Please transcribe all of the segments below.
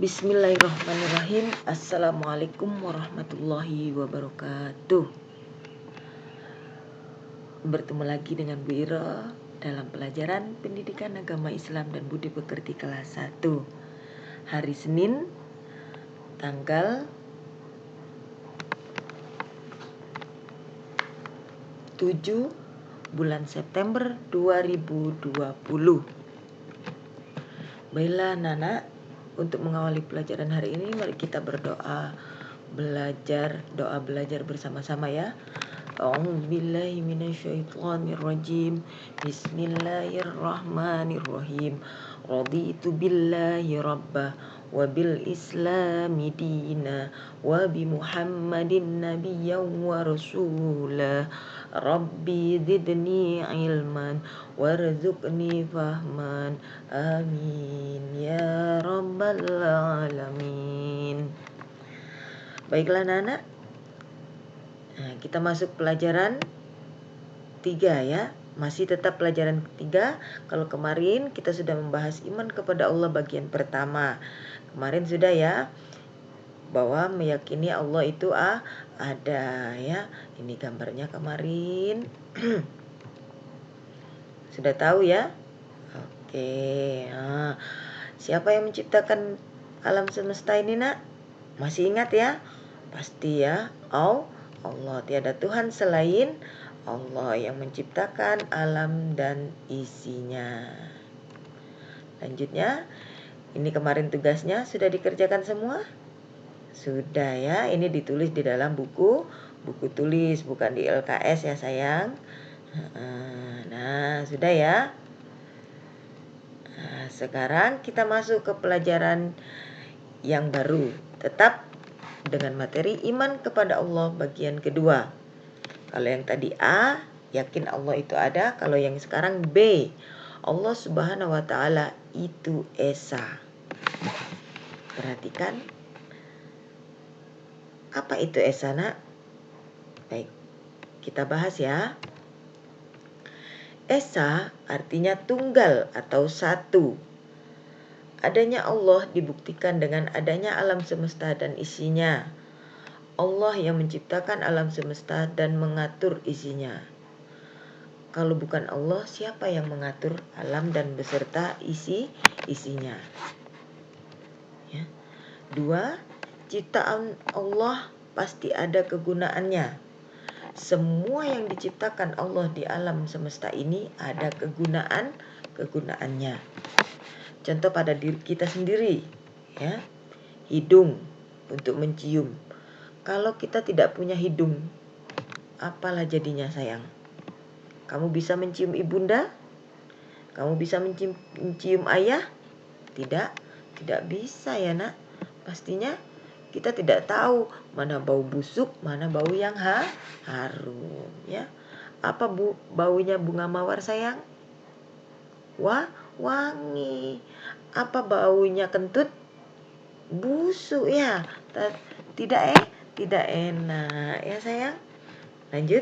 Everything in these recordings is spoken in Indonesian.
Bismillahirrahmanirrahim. Assalamualaikum warahmatullahi wabarakatuh. Bertemu lagi dengan Bu Ira dalam pelajaran Pendidikan Agama Islam dan Budi Pekerti kelas 1. Hari Senin, tanggal 7 bulan September 2020. Baiklah Nana, untuk mengawali pelajaran hari ini mari kita berdoa doa belajar bersama-sama ya. A'udzubillahi minasyaitonirrajim. Bismillahirrahmanirrahim. Raditu billahi rabbah wa bil islami dina wa bi Muhammadin nabiyyan wa rasulah. Rabbi zidni ilman warzuqni fahman. Amin ya rabbal alamin. Baiklah Nana, kita masuk pelajaran 3 ya. Masih tetap pelajaran ketiga. Kalau kemarin kita sudah membahas iman kepada Allah bagian pertama. Kemarin sudah ya, bahwa meyakini Allah itu ada ya. Ini gambarnya kemarin. Sudah tahu ya? Oke. Nah, siapa yang menciptakan alam semesta ini nak? Masih ingat ya? Pasti ya. Allah, tiada Tuhan selain Allah yang menciptakan alam dan isinya. Lanjutnya, ini kemarin tugasnya sudah dikerjakan semua? Sudah ya, ini ditulis di dalam buku tulis, bukan di LKS ya sayang. Nah, sudah ya. Nah, sekarang kita masuk ke pelajaran yang baru. Tetap dengan materi iman kepada Allah bagian kedua. Kalau yang tadi A, yakin Allah itu ada. Kalau yang sekarang B, Allah Subhanahu wa Ta'ala itu Esa. Perhatikan, apa itu Esa nak? Baik, kita bahas ya. Esa artinya tunggal atau satu. Adanya Allah dibuktikan dengan adanya alam semesta dan isinya. Allah yang menciptakan alam semesta dan mengatur isinya. Kalau bukan Allah, siapa yang mengatur alam dan beserta isinya? Ya. 2, ciptaan Allah pasti ada kegunaannya. Semua yang diciptakan Allah di alam semesta ini ada kegunaannya. Contoh pada diri kita sendiri, ya. Hidung untuk mencium. Kalau kita tidak punya hidung, apalah jadinya sayang? Kamu bisa mencium ibunda? Kamu bisa mencium ayah? Tidak bisa ya nak. Pastinya kita tidak tahu mana bau busuk, mana bau yang harum ya. Apa baunya bunga mawar sayang? Wangi. Apa baunya kentut? Busuk ya. Tidak enak ya sayang. Lanjut.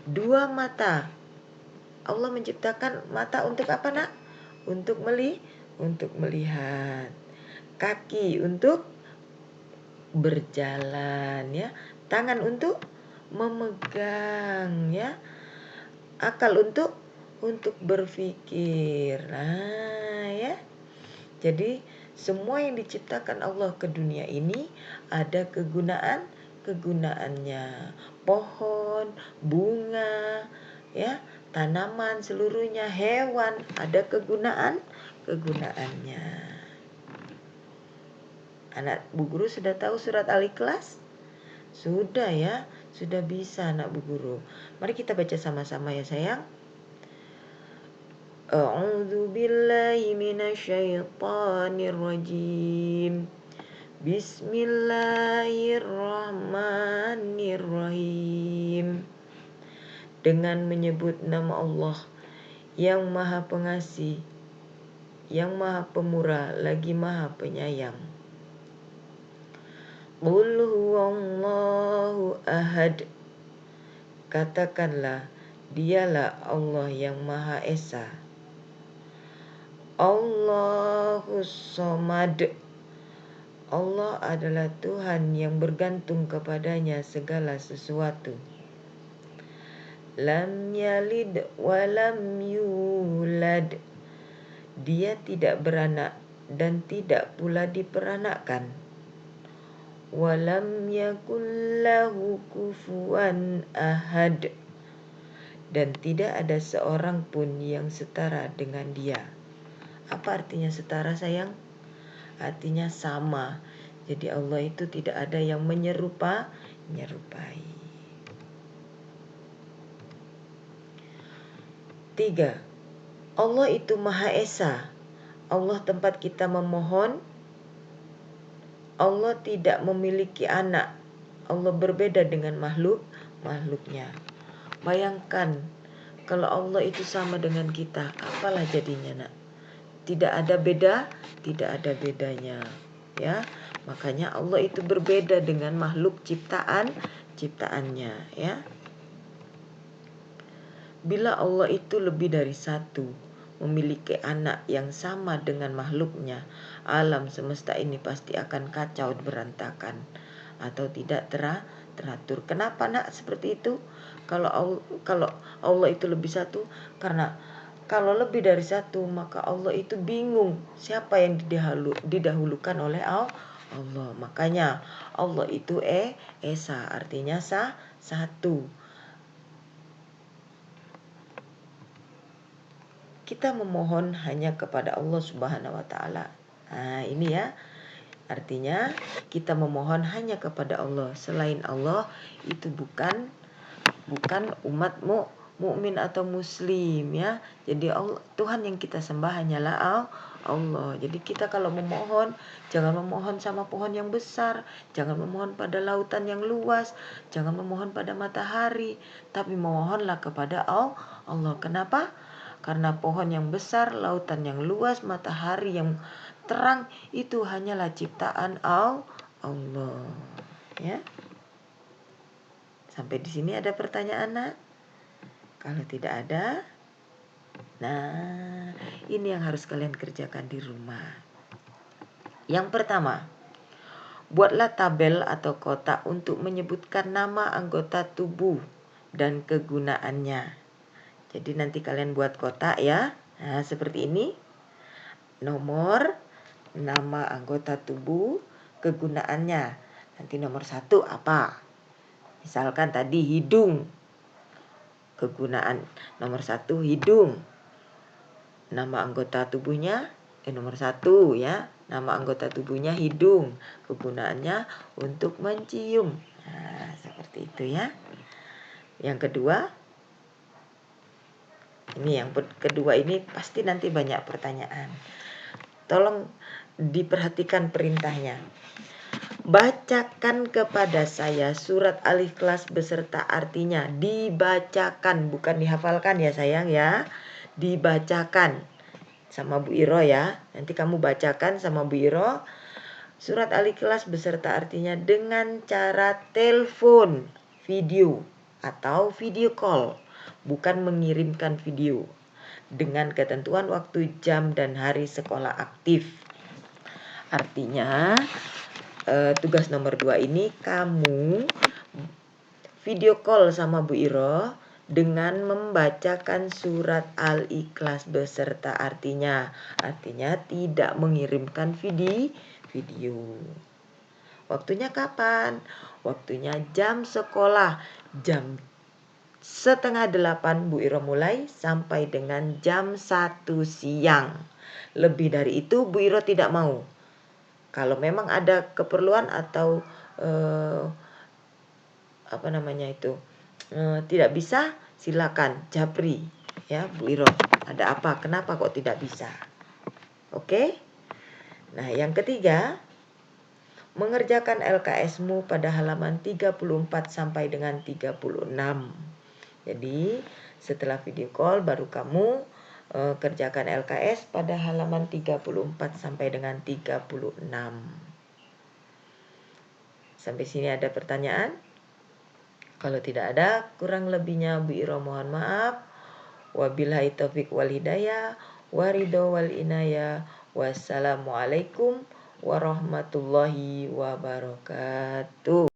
2 mata. Allah menciptakan mata untuk apa nak? Untuk melihat. Kaki untuk berjalan ya. Tangan untuk memegang ya. Akal untuk berpikir. Nah ya. Jadi semua yang diciptakan Allah ke dunia ini ada kegunaannya. Pohon, bunga, ya, tanaman seluruhnya, hewan ada kegunaannya. Anak Bu Guru sudah tahu surat Al-Ikhlas? Sudah ya, sudah bisa anak Bu Guru. Mari kita baca sama-sama ya sayang. A'udzu billahi minasyaitonir rajim. Bismillahirrahmanirrahim. Dengan menyebut nama Allah yang Maha Pengasih, yang Maha Pemurah, lagi Maha Penyayang. Qul huwallahu ahad. Katakanlah, dialah Allah yang Maha Esa. Allahus Somad. Allah adalah Tuhan yang bergantung kepadanya segala sesuatu. Lam yalid wa lam yulad. Dia tidak beranak dan tidak pula diperanakkan. Walam yakul lahu kufuwan ahad. Dan tidak ada seorang pun yang setara dengan dia. Apa artinya setara, sayang? Artinya sama. Jadi Allah itu tidak ada yang menyerupai. Tiga, Allah itu Maha Esa. Allah tempat kita memohon. Allah tidak memiliki anak. Allah berbeda dengan makhluknya. Bayangkan kalau Allah itu sama dengan kita, apalah jadinya, nak? Tidak ada bedanya, ya. Makanya Allah itu berbeda dengan makhluk ciptaannya, ya. Bila Allah itu lebih dari satu, memiliki anak yang sama dengan makhluknya, alam semesta ini pasti akan kacau berantakan atau tidak teratur. Kenapa, nak, seperti itu? Kalau Allah itu lebih satu, karena kalau lebih dari satu maka Allah itu bingung siapa yang didahulukan oleh Allah. Makanya Allah itu Esa, artinya satu. Kita memohon hanya kepada Allah Subhanahu wa taala. Nah, ini ya. Artinya kita memohon hanya kepada Allah. Selain Allah itu bukan umat mukmin atau muslim, ya. Jadi Tuhan yang kita sembah hanyalah Allah. Jadi kita kalau memohon, jangan memohon sama pohon yang besar, jangan memohon pada lautan yang luas, jangan memohon pada matahari, tapi memohonlah kepada Allah. Kenapa? Karena pohon yang besar, lautan yang luas, matahari yang terang itu hanyalah ciptaan Allah, ya. Sampai di sini ada pertanyaan, nak? Kalau tidak ada, nah, ini yang harus kalian kerjakan di rumah. Yang pertama, buatlah tabel atau kotak untuk menyebutkan nama anggota tubuh dan kegunaannya. Jadi nanti kalian buat kotak, ya. Nah, seperti ini. Nomor, nama anggota tubuh, kegunaannya. Nanti nomor 1 apa? Misalkan tadi hidung. Kegunaan nomor 1 hidung. Nama anggota tubuhnya nomor 1, ya. Nama anggota tubuhnya hidung. Kegunaannya untuk mencium. Nah, seperti itu, ya. Yang kedua, ini pasti nanti banyak pertanyaan. Tolong diperhatikan perintahnya. Bacakan kepada saya surat Al-Ikhlas beserta artinya. Dibacakan, bukan dihafalkan, ya sayang, ya. Dibacakan sama Bu Iro, ya. Nanti kamu bacakan sama Bu Iro surat Al-Ikhlas beserta artinya dengan cara telepon, video, atau video call. Bukan mengirimkan video. Dengan ketentuan waktu, jam, dan hari sekolah aktif. Artinya tugas nomor 2 ini kamu video call sama Bu Iro dengan membacakan surat Al-Ikhlas beserta artinya. Artinya tidak mengirimkan video. Waktunya kapan? Waktunya jam sekolah. Jam 7:30 Bu Iro mulai sampai dengan jam 1 siang. Lebih dari itu Bu Iro tidak mau. Kalau memang ada keperluan atau tidak bisa, silakan japri, ya Bu Iro. Ada apa? Kenapa kok tidak bisa? Oke? Nah, yang ketiga, mengerjakan LKS-mu pada halaman 34 sampai dengan 36. Jadi, setelah video call baru kamu kerjakan LKS pada halaman 34 sampai dengan 36. Sampai sini ada pertanyaan? Kalau tidak ada, kurang lebihnya Bu Iro mohon maaf. Wabillahi taufiq wal hidayah, waridho wal inayah. Wassalamualaikum warahmatullahi wabarakatuh.